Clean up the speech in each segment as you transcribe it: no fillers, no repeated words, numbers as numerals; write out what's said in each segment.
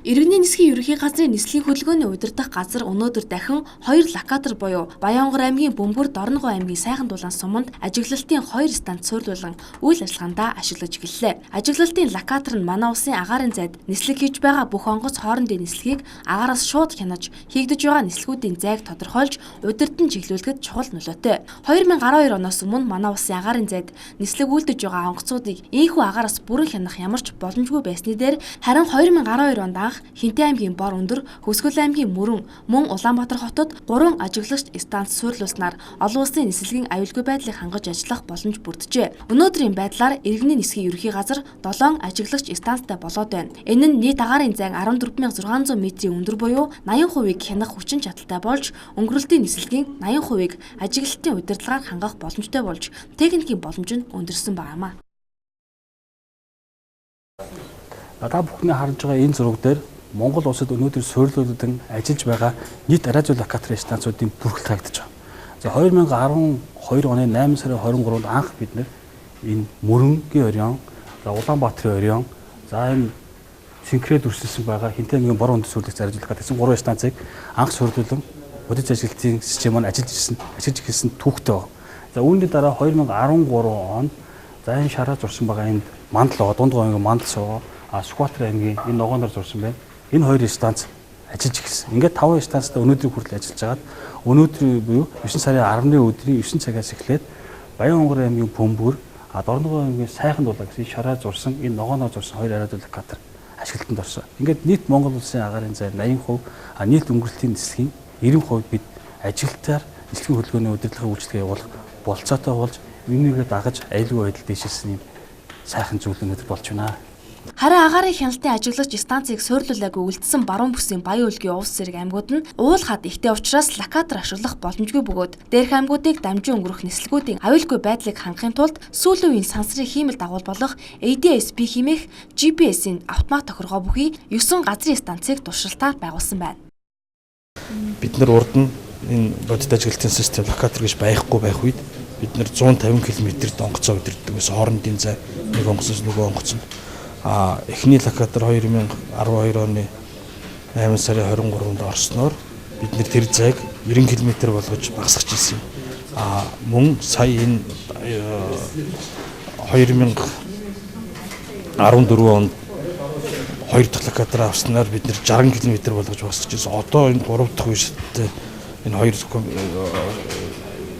Иргэний нисхийн ерөнхий газрын нислэгийн хөдөлгөөний удирдах газар өнөөдөр дахин 2 локатор буюу Баянгор аймгийн Бөмбөр, Дорногов аймгийн Сайхан дулаан суманд ажиглалтын 2 станц суйрлуулан үйл ажиллагаандаа ашиглаж эхэллээ. Ажиглалтын локатор нь манай улсын агаарын зайд нислэг хийж байгаа бүх онгоц хоорондын нислэгийг агаараас шууд хянаж хийгдэж байгаа нислэгүүдийн зайг тодорхойлж удирдан чиглүүлэхэд чухал нөлөөтэй. 2012 оноос өмнө манай улсын агаарын зайд нислэг үлдэж байгаа онгоцуудыг ийхүү агаараас бүрэн хянах ямар ч боломжгүй байсны дээр харин 2012 онд Хинтээ аймгийн Бор өндөр, Хөвсгөл аймгийн Мөрөн, мөн Улаанбаатар хотод 3 ажиглагч станц суйрлуулснаар олон улсын нислэгийн аюулгүй байдлыг хангаж ажиллах боломж бүрджээ. Өнөөдрийн байдлаар иргэний нисхийн ерөнхий газар 7 ажиглагч станцтай болоод байна. Энэ нь нийт агаарын зайн 14600 м-ийн өндөр буюу 80%-ийг хянах хүчин чадалтай болж, өнгөрөлтийн нислэгийн 80%-ийг ажиглалтын удирдлагаар хангах боломжтой болж, техникийн боломж нь өндөрсөн байнамаа. Та бүхний харж байгаа энэ зураг дээр Монгол улсад өнөөдөр суйрлуулдан ажиллаж байгаа нийт радио локаторын станцуудын бүрхэл хаагдаж байгаа. За 2012 оны 8 сарын 23-нд анх бид энэ Мөрөнгийн оройн, Улаанбаатарын оройн, за энэ синхред үрсэлсэн байгаа Хинтээ аймгийн Бор өндөр суйрлуулах радио локаторын 3 станцыг анх суйрлуулан удирдах ажиглалтын систем маань ажиллаж эхэлсэн түүхтэй байна. За үүний дараа 2013 онд за энэ шараа зурсан байгаа энэ мандал Дундгой аймгийн мандал суугаа Сүхбаатар аймгийн энэ ногооноор зурсан байна. Энэ 2 станц ажиллаж эхэлсэн. Ингээд 5 станцтай өнөөдрийн хүртэл ажиллаж байгаад өнөөдөр буюу 9 сарын 10-ны өдрийн 9 цагаас эхлээд Баянгор аймгийн Бөмбөр, Дорногов аймгийн Сайхан дулаан гэсэн шараа зурсан энэ ногооноор зурсан 2 радио локатор ашиглалтанд орсон. Ингээд нийт Монгол улсын агаарын зай 80%, нийт өнгөрөлтийн нислэгийн 90% бид ажилтаар нислэгийн хөдөлгөөний удирдлагын үйлчлэгээ явуулах болцоотой болж энийгээ дагаж аюулгүй байдал дэвшилсэн юм сайхан зүйл өнөөдөр болж байна. Харин агаарын хяналтын ажиглагч станцыг суйрлуулаагүй үлдсэн баруун бүсийн Баян өлгийн Увс зэрэг аймагуд нь уулхад ихтэй учраас локатор ашиглах боломжгүй бөгөөд дээрх аймагуудыг дамжин өнгөрөх нислэгүүдийн аюулгүй байдлыг хангахын тулд сүүлийн үеийн сансрын хиймэл дагуул болох ADS-B хэмээх GPS-ийн автомат тохиргоо бүхий 9 газрын станцыг туршилтаар байгуулсан байна. Бид нар урд нь энэ бодит ажиглалтын систем локатор гэж байхгүй байх үед бид нар 150 км-д онгоцоо удирддаг гэсэн хоорондын зай нэг онгоцоос нөгөө онгоц нь эхний локатор 2012 оны 8 сарын 23-нд орсноор бид нэр тэр зайг 90 км болгож багасгаж ирсэн. Мөн сая энэ 2014 онд 2 дахь локатор авснаар бид нэр 60 км болгож багасгаж ирсэн. Одоо энэ 3 дахь үетэй энэ 2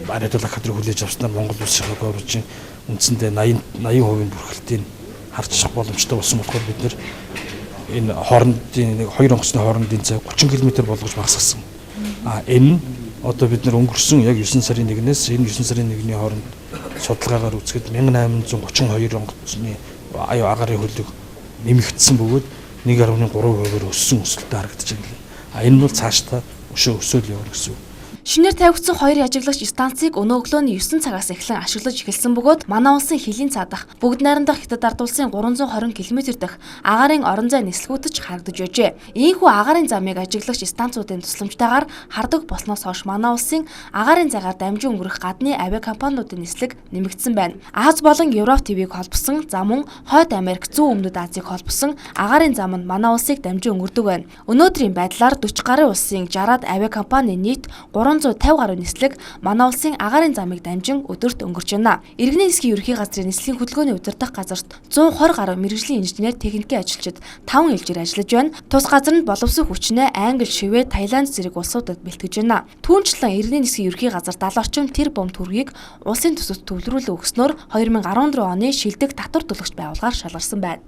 радио локаторыг хүлээж авснаар Монгол улсын хөгжийн үндсэндээ 80% бүрхэлтийн харж боломжтой болсон болохоор бид нэр энэ хоорондын 2 онгоцны хоорондын зай 30 км болгож багасгасан. Энэ нь одоо бид нар өнгөрсөн яг 9 сарын 1-ээс энэ 9 сарын 1-ний хооронд судалгаагаар үзэхэд 1832 онгоцны агаарын хөлөг нэмэгдсэн бөгөөд 1.3%-аар өссөн өсөлтөд харагдаж байна. Энэ нь бол цаашдаа өсөөл явна гэсэн үг. Шинээр тавигдсан 2 ажиглагч станцыг өнөө өглөөний 9 цагаас эхлэн ашиглаж эхэлсэн бөгөөд манай улсын хилийн цаадах бүгд найрамдах Хятад ард улсын 320 км дэх агаарын орон зай нислэгүүдэж харагдаж байжээ. Ийхүү агаарын замыг ажиглагч станцуудын тусламжтайгаар хардаг болсноос хойш манай улсын агаарын зайгаар дамжин өнгөрөх гадны авиакомпаниудын нислэг нэмэгдсэн байна. Аз болон Европ ТВ-г холбосон, за мөн Хойд Америк, Зүүн Өмнөд Азийг холбосон агаарын зам нь манай улсыг дамжин өнгөрдөг байна. Өнөөдрийн байдлаар 40 гаруй улсын 60-аад авиакомпани нийт 350 гаруй нислэг манай улсын агаарын замыг дамжин өдөрт өнгөрч байна. Иргэний нисхийн ерөнхий газрын нислэгийн хөдөлгөөний удирдах газарт 120 гаруй мэргэжлийн инженер, техникийн ажилчид 5 ээлжээр ажиллаж байна. Тус газар нь боловсон хүчнээ Англи, Швед, Таиланд зэрэг улсуудад бэлтгэж байна. Түүнчлэн иргэний нисхийн ерөнхий газар 70 орчим тэрбум төгрөгийг улсын төсөвт төвлөрүүлэн өгснөөр 2014 оны шилдэг татвар төлөгч байгууллагаар шалгарсан байна.